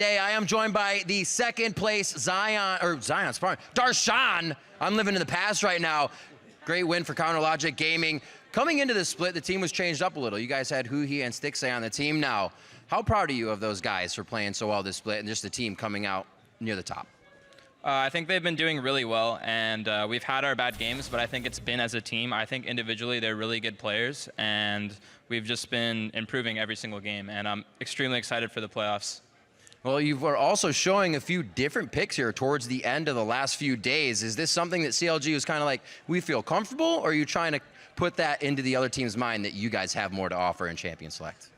Today, I am joined by the second place Darshan. I'm living in the past right now. Great win for Counterlogic Gaming. Coming into this split, the team was changed up a little. You guys had Huhi and Stixay on the team now. How proud are you of those guys for playing so well this split and just the team coming out near the top? I think they've been doing really well, and we've had our bad games, but I think it's been as a team. I think individually they're really good players, and we've just been improving every single game, and I'm extremely excited for the playoffs. Well, you were also showing a few different picks here towards the end of the last few days. Is this something that CLG was kind of like, we feel comfortable, or are you trying to put that into the other team's mind that you guys have more to offer in Champion Select?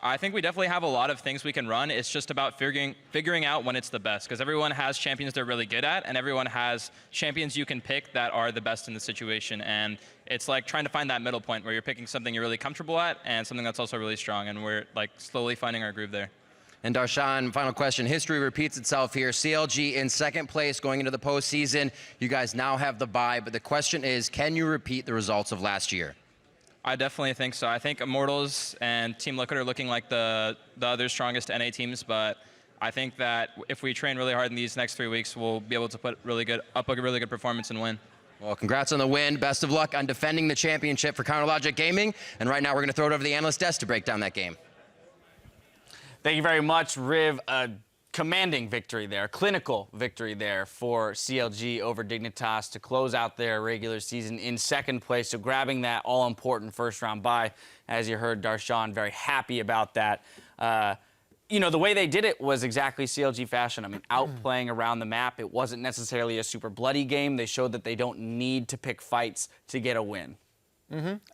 I think we definitely have a lot of things we can run. It's just about figuring out when it's the best, because everyone has champions they're really good at, and everyone has champions you can pick that are the best in the situation. And it's like trying to find that middle point where you're picking something you're really comfortable at and something that's also really strong, and we're like slowly finding our groove there. And Darshan, final question. History repeats itself here. CLG in second place going into the postseason. You guys now have the bye, but the question is, can you repeat the results of last year? I definitely think so. I think Immortals and Team Liquid are looking like the other strongest NA teams, but I think that if we train really hard in these next 3 weeks, we'll be able to put a really good performance and win. Well, congrats on the win. Best of luck on defending the championship for Counterlogic Gaming. And right now, we're going to throw it over to the analyst desk to break down that game. Thank you very much, Riv. A commanding victory there, clinical victory there for CLG over Dignitas to close out their regular season in second place. So grabbing that all-important first-round bye. As you heard, Darshan very happy about that. You know, the way they did it was exactly CLG fashion. I mean, outplaying around the map. It wasn't necessarily a super bloody game. They showed that they don't need to pick fights to get a win.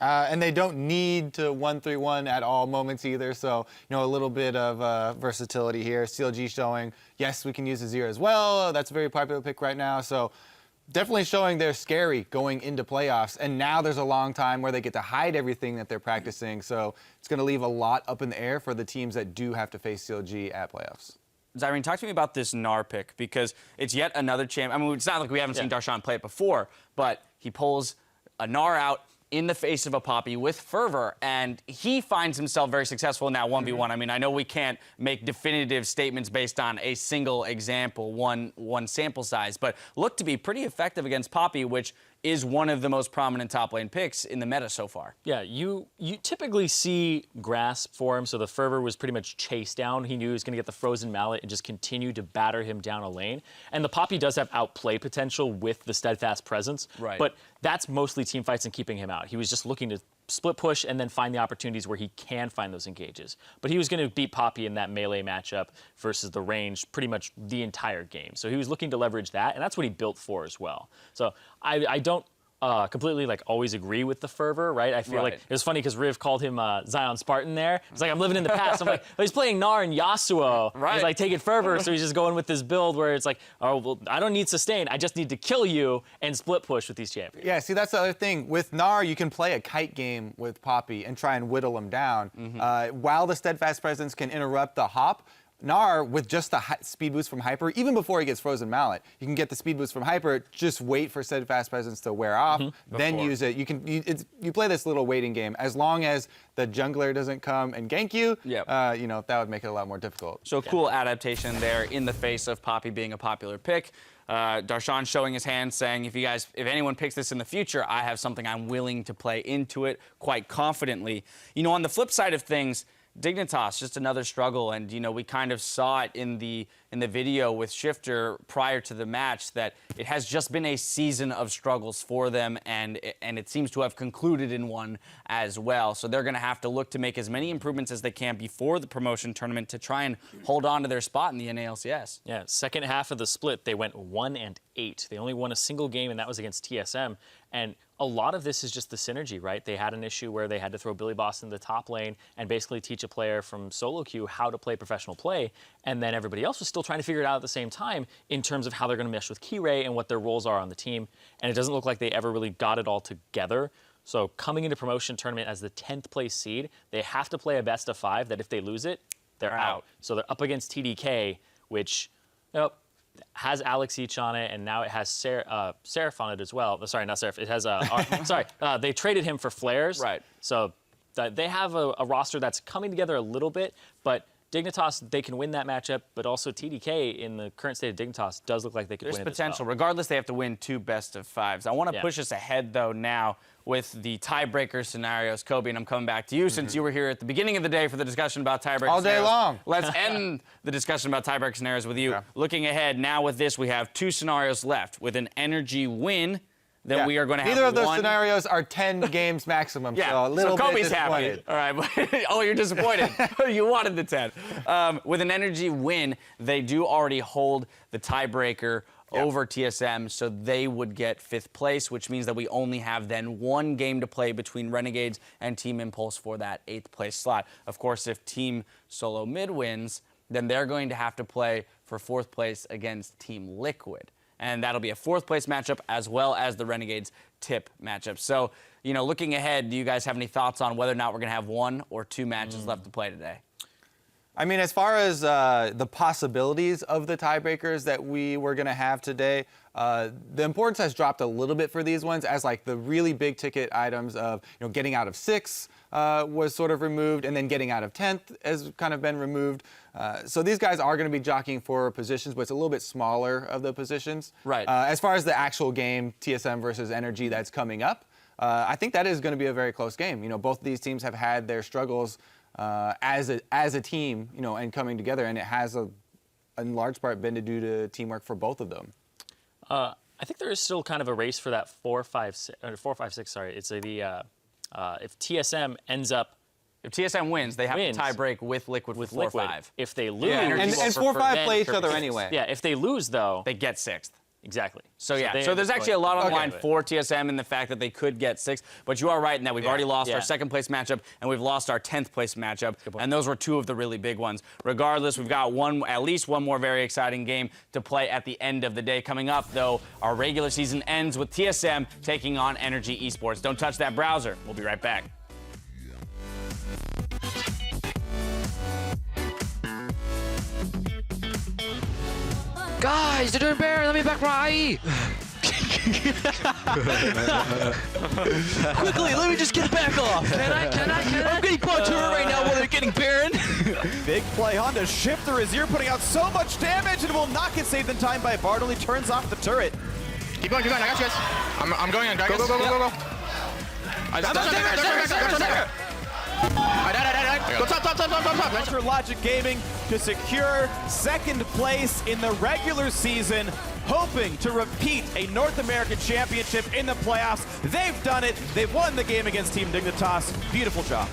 And they don't need to 1-3-1 at all moments either, so you know, a little bit of versatility here. CLG showing, yes, we can use Azir as well. That's a very popular pick right now, so definitely showing they're scary going into playoffs. And now there's a long time where they get to hide everything that they're practicing, so it's going to leave a lot up in the air for the teams that do have to face CLG at playoffs. Zyrene, talk to me about this Gnar pick, because it's yet another champ. I mean, it's not like we haven't seen Darshan play it before, but he pulls a Gnar out in the face of a Poppy with fervor, and he finds himself very successful in that 1v1. I mean, I know we can't make definitive statements based on a single example, one sample size, but looked to be pretty effective against Poppy, which is one of the most prominent top lane picks in the meta so far. Yeah, you typically see grasp for him, so the fervor was pretty much chased down. He knew he was going to get the frozen mallet and just continue to batter him down a lane. And the Poppy does have outplay potential with the steadfast presence, right, but that's mostly team fights and keeping him out. He was just looking to split push and then find the opportunities where he can find those engages. But he was going to beat Poppy in that melee matchup versus the range pretty much the entire game. So he was looking to leverage that, and that's what he built for as well. So I don't completely like always agree with the fervor, right? I feel like it was funny because Riv called him Zion Spartan there. It's like, I'm living in the past. I'm like, oh, he's playing Gnar and Yasuo. Right. He's like taking fervor, so he's just going with this build where it's like, oh, well, I don't need sustain. I just need to kill you and split push with these champions. Yeah, see, that's the other thing. With Gnar, you can play a kite game with Poppy and try and whittle him down. While the steadfast presence can interrupt the hop, Gnar, with just the speed boost from Hyper, even before he gets Frozen Mallet, you can get the speed boost from Hyper, just wait for steadfast presence to wear off, then use it. You play this little waiting game. As long as the jungler doesn't come and gank you, you know, that would make it a lot more difficult. So cool adaptation there in the face of Poppy being a popular pick. Darshan showing his hand, saying, if anyone picks this in the future, I have something I'm willing to play into it quite confidently. You know, on the flip side of things, Dignitas, just another struggle, and you know, we kind of saw it in the video with Shifter prior to the match that it has just been a season of struggles for them, and it seems to have concluded in one as well. So they're going to have to look to make as many improvements as they can before the promotion tournament to try and hold on to their spot in the NALCS. Yeah, second half of the split, they went 1-8. They only won a single game, and that was against TSM. And a lot of this is just the synergy, right? They had an issue where they had to throw Billy Boss in the top lane and basically teach a player from solo queue how to play professional play, and then everybody else was still trying to figure it out at the same time in terms of how they're going to mesh with Keyray and what their roles are on the team. And it doesn't look like they ever really got it all together. So coming into promotion tournament as the 10th place seed, they have to play a best of 5 that if they lose it, they're out. So they're up against TDK, which, has Alex Each on it, and now it has Seraph on it as well. Sorry, not Seraph. It has they traded him for Flares. Right. So they have a roster that's coming together a little bit, but Dignitas, they can win that matchup, but also TDK in the current state of Dignitas does look like they could There's win it potential. as well. Regardless, they have to win 2 best-of-5s. I want to Yeah. push us ahead, though, now with the tiebreaker scenarios. Kobe, and I'm coming back to you since you were here at the beginning of the day for the discussion about tiebreaker All day scenarios. long. Let's end the discussion about tiebreaker scenarios with you. Yeah. Looking ahead, now with this, we have 2 scenarios left. With an energy win, then Yeah. we are going to have Neither of those one. scenarios are 10 games maximum, Yeah, so a little Kobe's bit happy. disappointed. All right, oh, you're disappointed. You wanted the 10. With an energy win, they do already hold the tiebreaker over TSM, so they would get 5th place, which means that we only have then 1 game to play between Renegades and Team Impulse for that 8th place slot. Of course, if Team Solo Mid wins, then they're going to have to play for 4th place against Team Liquid. And that'll be a 4th place matchup as well as the Renegades tip matchup. So, you know, looking ahead, do you guys have any thoughts on whether or not we're going to have 1 or 2 matches left to play today? I mean, as far as the possibilities of the tiebreakers that we were going to have today, the importance has dropped a little bit for these ones, as like the really big ticket items of, you know, getting out of 6 was sort of removed, and then getting out of 10th has kind of been removed. So these guys are going to be jockeying for positions, but it's a little bit smaller of the positions. Right. As far as the actual game, TSM versus Energy, that's coming up, I think that is going to be a very close game. You know, both of these teams have had their struggles as a team, you know, and coming together, and it has in large part been due to teamwork for both of them. I think there is still kind of a race for that 4-5-6. Sorry, it's if TSM ends up If TSM wins, they have wins to tie break with Liquid with for 4 Liquid. 5. If they lose, Energy And will 4-5 then play each for other six. anyway. Yeah, if they lose though, They get 6th. exactly. So yeah, they so end there's up actually a lot on the going- line for TSM in the fact that they could get 6th. But you are right in that we've already lost Yeah. our 2nd place matchup and we've lost our 10th place matchup, and those were 2 of the really big ones. Regardless, we've got at least one more very exciting game to play at the end of the day. Coming up, though, our regular season ends with TSM taking on Energy Esports. Don't touch that browser. We'll be right back. Guys, they're doing bear. Let me back my IE. Quickly, let me just get back off. Can I? I'm getting quad turret right now while they're getting Baron. Big play. Honda Shifter is here, putting out so much damage and will not get saved in time by Bartle. He turns off the turret. Keep going, I got you guys. I'm going on, guys. Go. I died. Go top. Hunter Logic Gaming to secure 2nd place in the regular season, hoping to repeat a North American championship in the playoffs. They've done it. They've won the game against Team Dignitas. Beautiful job.